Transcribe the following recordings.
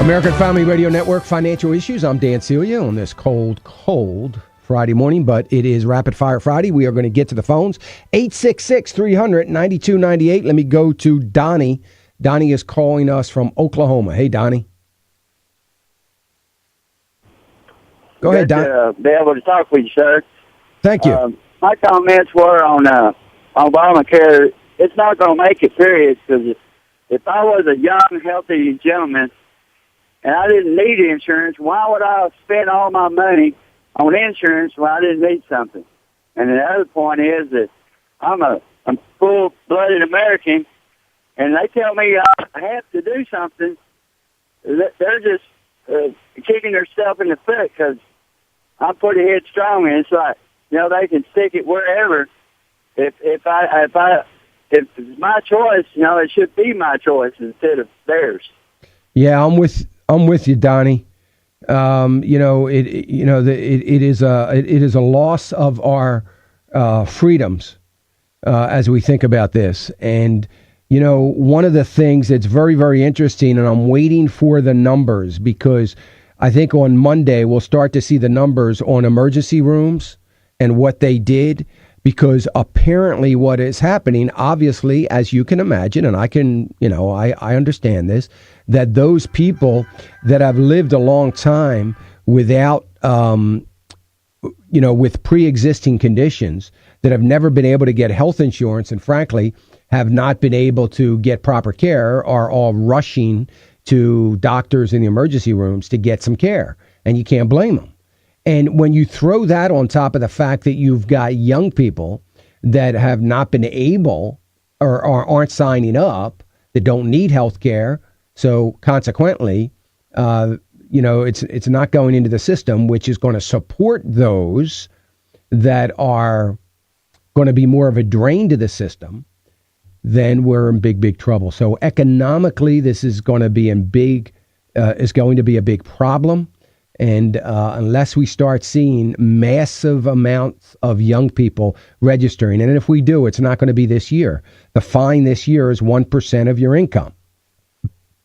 American Family Radio Network, Financial Issues. I'm Dan Celia on this cold Friday morning, but it is Rapid Fire Friday. We are going to get to the phones. 866-300-9298. Let me go to Donnie. Donnie is calling us from Oklahoma. Hey, Donnie. Go ahead, Donnie. Be able to talk with you, sir. Thank you. My comments were on Obamacare. It's not going to make it, period, because if I was a young, healthy gentleman and I didn't need insurance, why would I spend all my money on insurance when I didn't need something? And the other point is that I'm full-blooded American, and they tell me I have to do something. They're just kicking themselves in the foot because I'm pretty headstrong, and it's like, they can stick it wherever. If it's my choice, it should be my choice instead of theirs. Yeah, I'm with you, Donnie. It is a loss of our freedoms as we think about this. And one of the things that's very, very interesting, and I'm waiting for the numbers because I think on Monday we'll start to see the numbers on emergency rooms and what they did. Because apparently what is happening, obviously, as you can imagine, and I can, I understand this, that those people that have lived a long time without, with pre-existing conditions that have never been able to get health insurance and frankly have not been able to get proper care are all rushing to doctors in the emergency rooms to get some care. And you can't blame them. And when you throw that on top of the fact that you've got young people that have not been able or aren't signing up, that don't need health care, so consequently, it's not going into the system, which is going to support those that are going to be more of a drain to the system, then we're in big, big trouble. So economically, this is going to be a big problem. And unless we start seeing massive amounts of young people registering, and if we do, it's not going to be this year. The fine this year is 1% of your income.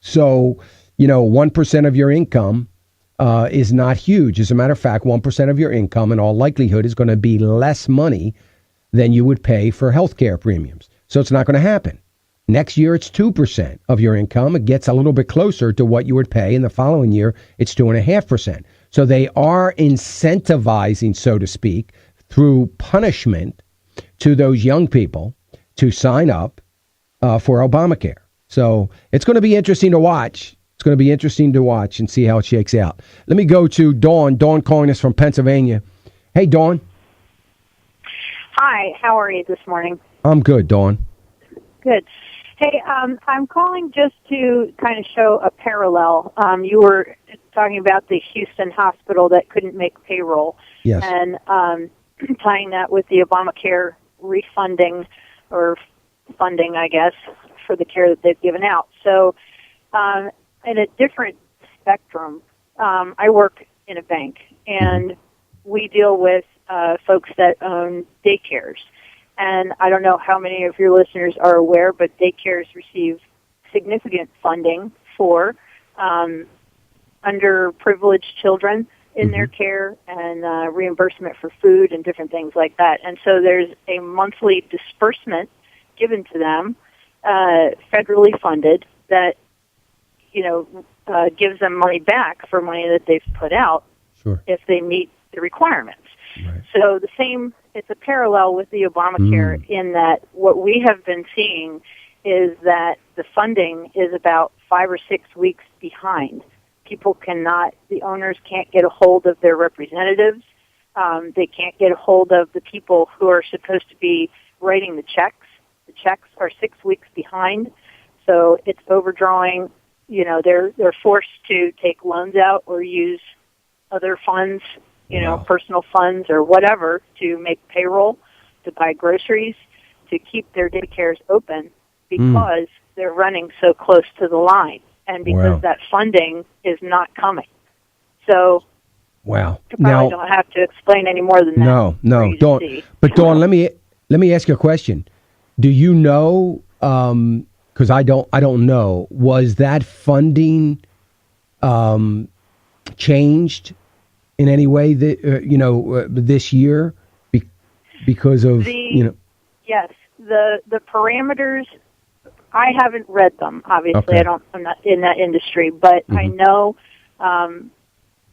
So, 1% of your income is not huge. As a matter of fact, 1% of your income in all likelihood is going to be less money than you would pay for health care premiums. So it's not going to happen. Next year, it's 2% of your income. It gets a little bit closer to what you would pay. In the following year, it's 2.5%. So they are incentivizing, so to speak, through punishment to those young people to sign up for Obamacare. So it's going to be interesting to watch. It's going to be interesting to watch and see how it shakes out. Let me go to Dawn. Dawn calling us from Pennsylvania. Hey, Dawn. Hi, how are you this morning? I'm good, Dawn. Good. Hey, I'm calling just to kind of show a parallel. You were talking about the Houston hospital that couldn't make payroll. Yes. And tying that with the Obamacare refunding or funding, I guess, for the care that they've given out. So in a different spectrum, I work in a bank, and we deal with folks that own daycares. And I don't know how many of your listeners are aware, but daycares receive significant funding for underprivileged children in their care and reimbursement for food and different things like that. And so there's a monthly disbursement given to them, federally funded, that gives them money back for money that they've put out if they meet the requirements. Right. So it's a parallel with the Obamacare in that what we have been seeing is that the funding is about 5 or 6 weeks behind. The owners can't get a hold of their representatives. They can't get a hold of the people who are supposed to be writing the checks. The checks are 6 weeks behind. So it's overdrawing. They're forced to take loans out or use other funds, personal funds or whatever to make payroll, to buy groceries, to keep their daycares open because they're running so close to the line and because that funding is not coming. So wow. you probably don't have to explain any more than that. No, don't. But Dawn, let me ask you a question. Do you know, because I don't know, was that funding changed in any way that this year because of Yes, the parameters. I haven't read them. Obviously, Okay. I'm not in that industry, but I know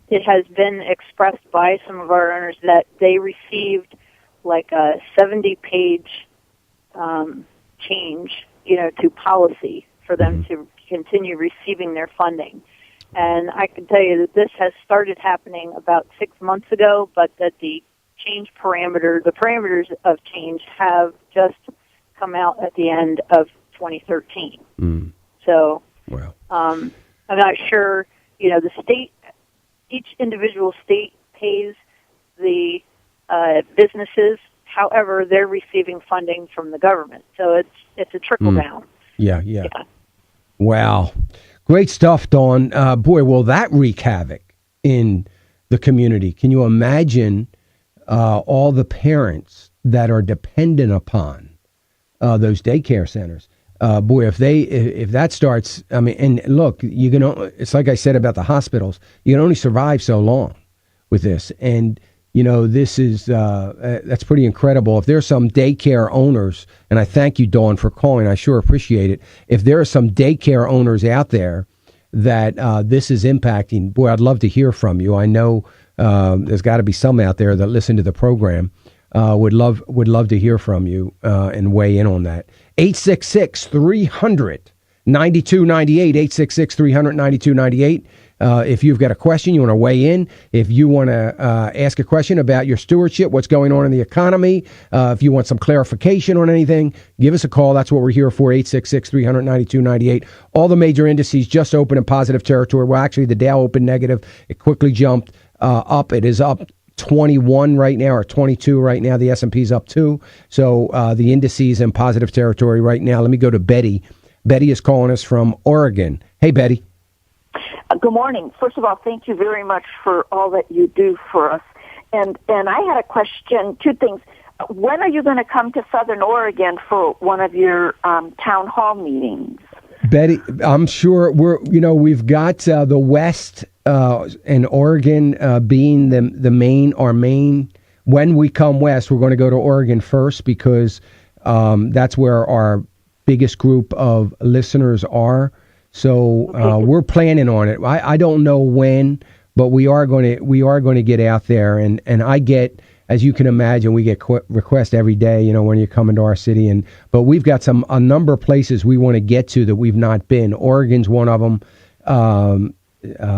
it has been expressed by some of our owners that they received like a 70-page change, to policy for them to continue receiving their funding. And I can tell you that this has started happening about 6 months ago, but that the parameters of change have just come out at the end of 2013. So, well, I'm not sure, the state, each individual state pays the businesses. However, they're receiving funding from the government. So it's a trickle down. Yeah. Wow. Great stuff, Dawn. Boy, will that wreak havoc in the community. Can you imagine all the parents that are dependent upon those daycare centers? Boy, if that starts, and look, it's like I said about the hospitals, you can only survive so long with this. And, this is, that's pretty incredible. If there's some daycare owners, and I thank you, Dawn, for calling, I sure appreciate it. If there are some daycare owners out there that this is impacting, boy, I'd love to hear from you. I know there's got to be some out there that listen to the program. Would love to hear from you and weigh in on that. 866-300-9298, 866-300-9298. If you've got a question, you want to weigh in. If you want to ask a question about your stewardship, what's going on in the economy, if you want some clarification on anything, give us a call. That's what we're here for, 866-300-9298. All the major indices just open in positive territory. Well, actually, the Dow opened negative. It quickly jumped up. It is up 21 right now, or 22 right now. The S&P's up 2. So the indices in positive territory right now. Let me go to Betty. Betty is calling us from Oregon. Hey, Betty. Good morning. First of all, thank you very much for all that you do for us. And I had a question, 2 things. When are you going to come to Southern Oregon for one of your town hall meetings? Betty, I'm sure we've got the West and Oregon being our main. When we come west, we're going to go to Oregon first because that's where our biggest group of listeners are. So we're planning on it. I don't know when, but we are going to get out there, and I get, as you can imagine, we get requests every day, when you come into our city, but we've got a number of places we want to get to that we've not been. Oregon's one of them.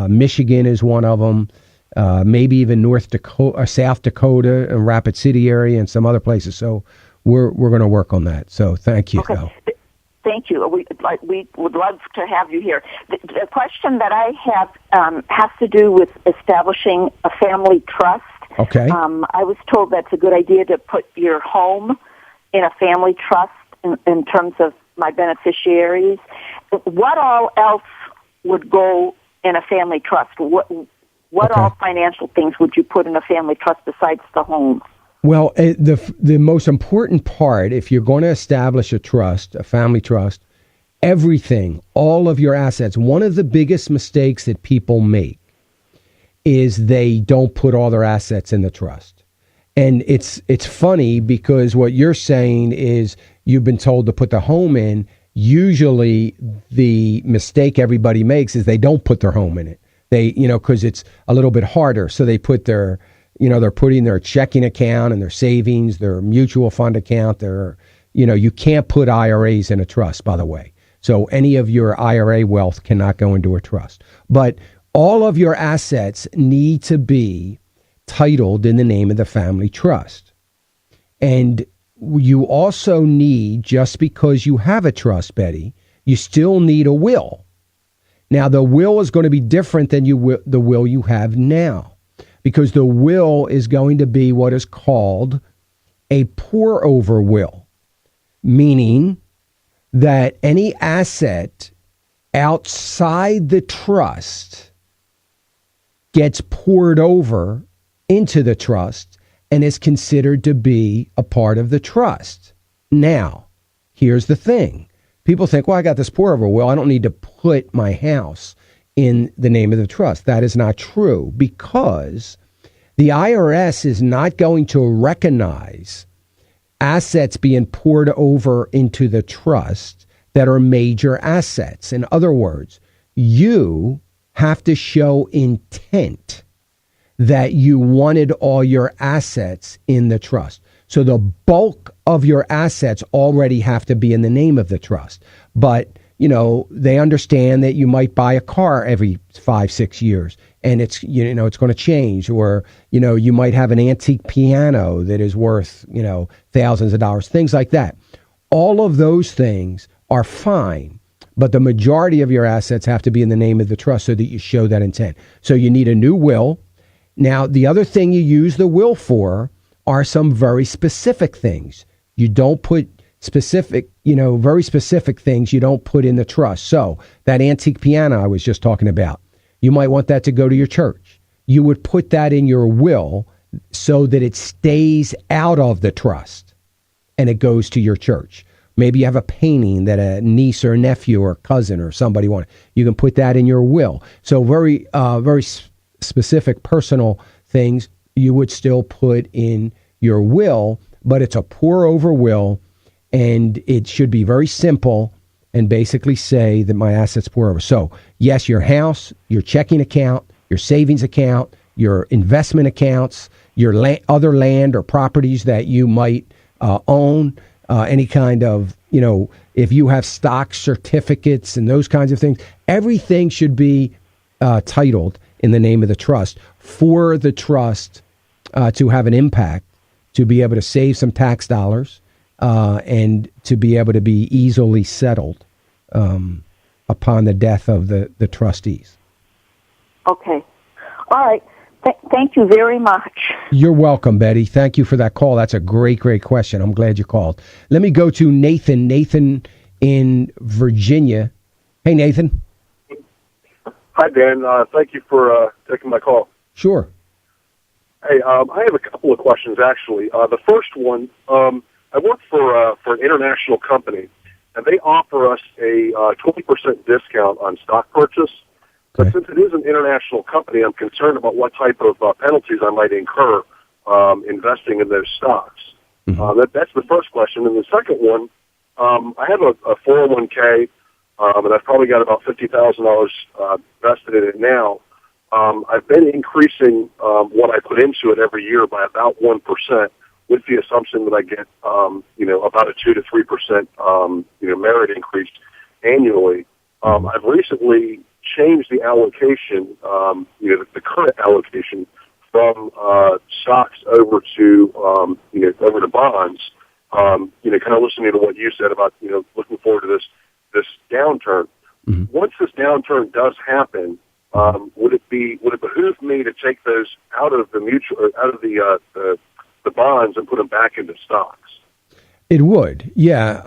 Michigan is one of them. Maybe even North Dakota or South Dakota and Rapid City area and some other places. So we're going to work on that. So thank you. Okay. Thank you. We would love to have you here. The question that I have has to do with establishing a family trust. Okay. I was told that's a good idea to put your home in a family trust in terms of my beneficiaries. What all else would go in a family trust? What all financial things would you put in a family trust besides the home? Well, the most important part, if you're going to establish a trust, a family trust, everything, all of your assets, one of the biggest mistakes that people make is they don't put all their assets in the trust. And it's funny because what you're saying is you've been told to put the home in. Usually the mistake everybody makes is they don't put their home in it. They, because it's a little bit harder. So they put they're putting their checking account and their savings, their mutual fund account, you can't put IRAs in a trust, by the way. So any of your IRA wealth cannot go into a trust. But all of your assets need to be titled in the name of the family trust. And you also need, just because you have a trust, Betty, you still need a will. Now, the will is going to be different than the will you have now, because the will is going to be what is called a pour-over will, meaning that any asset outside the trust gets poured over into the trust and is considered to be a part of the trust. Now, here's the thing. People think, well, I got this pour-over will. I don't need to put my house in the name of the trust. That is not true because the IRS is not going to recognize assets being poured over into the trust that are major assets. In other words, you have to show intent that you wanted all your assets in the trust. So the bulk of your assets already have to be in the name of the trust. But, they understand that you might buy a car every 5-6 years and it's going to change, or, you might have an antique piano that is worth, thousands of dollars, things like that. All of those things are fine, but the majority of your assets have to be in the name of the trust so that you show that intent. So you need a new will. Now, the other thing you use the will for are some very specific things. You don't put specific, very specific things you don't put in the trust. So that antique piano I was just talking about, you might want that to go to your church. You would put that in your will so that it stays out of the trust and it goes to your church. Maybe you have a painting that a niece or nephew or cousin or somebody wanted. You can put that in your will. So very specific personal things you would still put in your will, but it's a pour over will, and it should be very simple and basically say that my assets pour over. So yes, your house, your checking account, your savings account, your investment accounts, your other land or properties that you might own, any kind of, if you have stock certificates and those kinds of things, everything should be titled in the name of the trust for the trust to have an impact, to be able to save some tax dollars, and to be able to be easily settled upon the death of the trustees. Okay. All right. Thank you very much. You're welcome, Betty. Thank you for that call. That's a great question. I'm glad you called. Let me go to Nathan. Nathan in Virginia. Hey, Nathan. Hi, Dan. Thank you for taking my call. Sure. Hey, I have a couple of questions, actually. The first one, I work for an international company, and they offer us a 20% discount on stock purchase. But since it is an international company, I'm concerned about what type of penalties I might incur investing in those stocks. Mm-hmm. That's the first question. And the second one, I have a 401k, and I've probably got about $50,000 vested in it now. I've been increasing what I put into it every year by about 1%, with the assumption that I get, about a 2 to 3%, merit increase annually. I've recently changed the allocation, the current allocation from stocks over to bonds. Kind of listening to what you said about looking forward to this downturn. Mm-hmm. Once this downturn does happen, would it behoove me to take those out of the bonds and put them back into stocks? It would, yeah.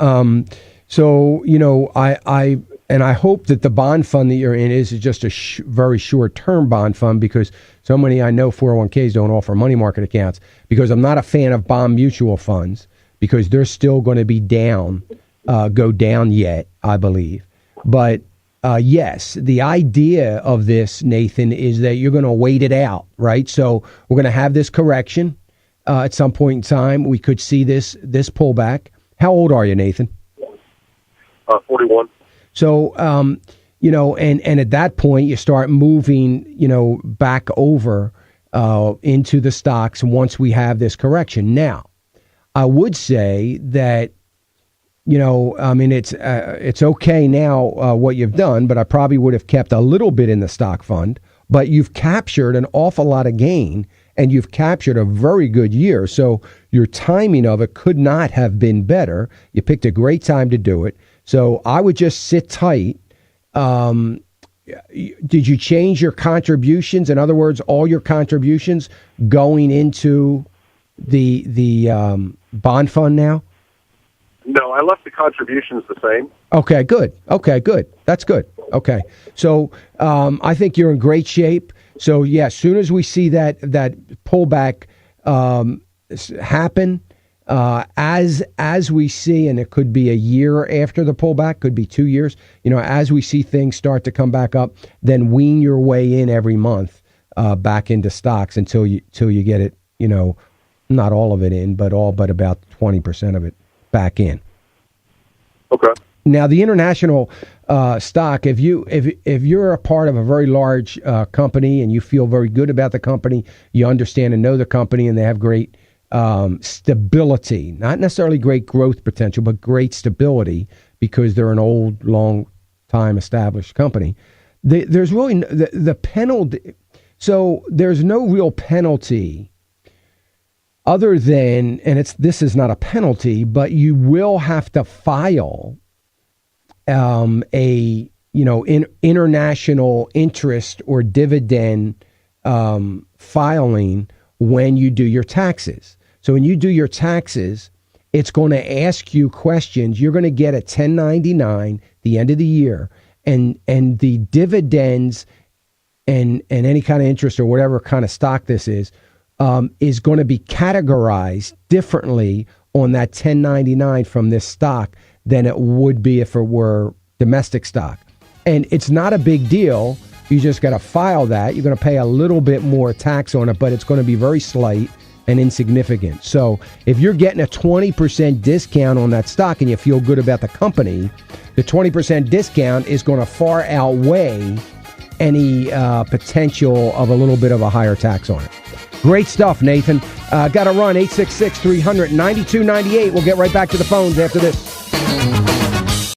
So I hope that the bond fund that you're in is just a very short-term bond fund, because so many I know 401ks don't offer money market accounts, because I'm not a fan of bond mutual funds, because they're still going to be go down yet, I believe. But yes, the idea of this, Nathan, is that you're going to wait it out, right? So we're going to have this correction at some point in time. We could see this pullback. How old are you, Nathan? 41. So, and at that point, you start moving, back over into the stocks once we have this correction. Now, I would say that, it's okay now what you've done, but I probably would have kept a little bit in the stock fund. But you've captured an awful lot of gain, and you've captured a very good year. So your timing of it could not have been better. You picked a great time to do it. So I would just sit tight. Did you change your contributions? In other words, all your contributions going into the bond fund now? No, I left the contributions the same. Okay, good. That's good. Okay. So I think you're in great shape. So, yeah, as soon as we see that pullback happen, As we see, and it could be a year after the pullback, could be 2 years. As we see things start to come back up, then wean your way in every month back into stocks until you get it. Not all of it in, but about 20% of it back in. Okay. Now, the international stock, if you're a part of a very large company and you feel very good about the company, you understand and know the company, and they have great stability, not necessarily great growth potential, but great stability because they're an old, long time established company. There's really the penalty. So there's no real penalty other than, and this is not a penalty, but you will have to file international interest or dividend filing when you do your taxes. So when you do your taxes, it's going to ask you questions. You're going to get a 1099 at the end of the year, and the dividends and any kind of interest or whatever kind of stock this is going to be categorized differently on that 1099 from this stock than it would be if it were domestic stock. And it's not a big deal. You just got to file that. You're going to pay a little bit more tax on it, but it's going to be very slight and insignificant. So if you're getting a 20% discount on that stock and you feel good about the company, the 20% discount is going to far outweigh any potential of a little bit of a higher tax on it. Great stuff, Nathan. Got to run 866-300-9298. We'll get right back to the phones after this.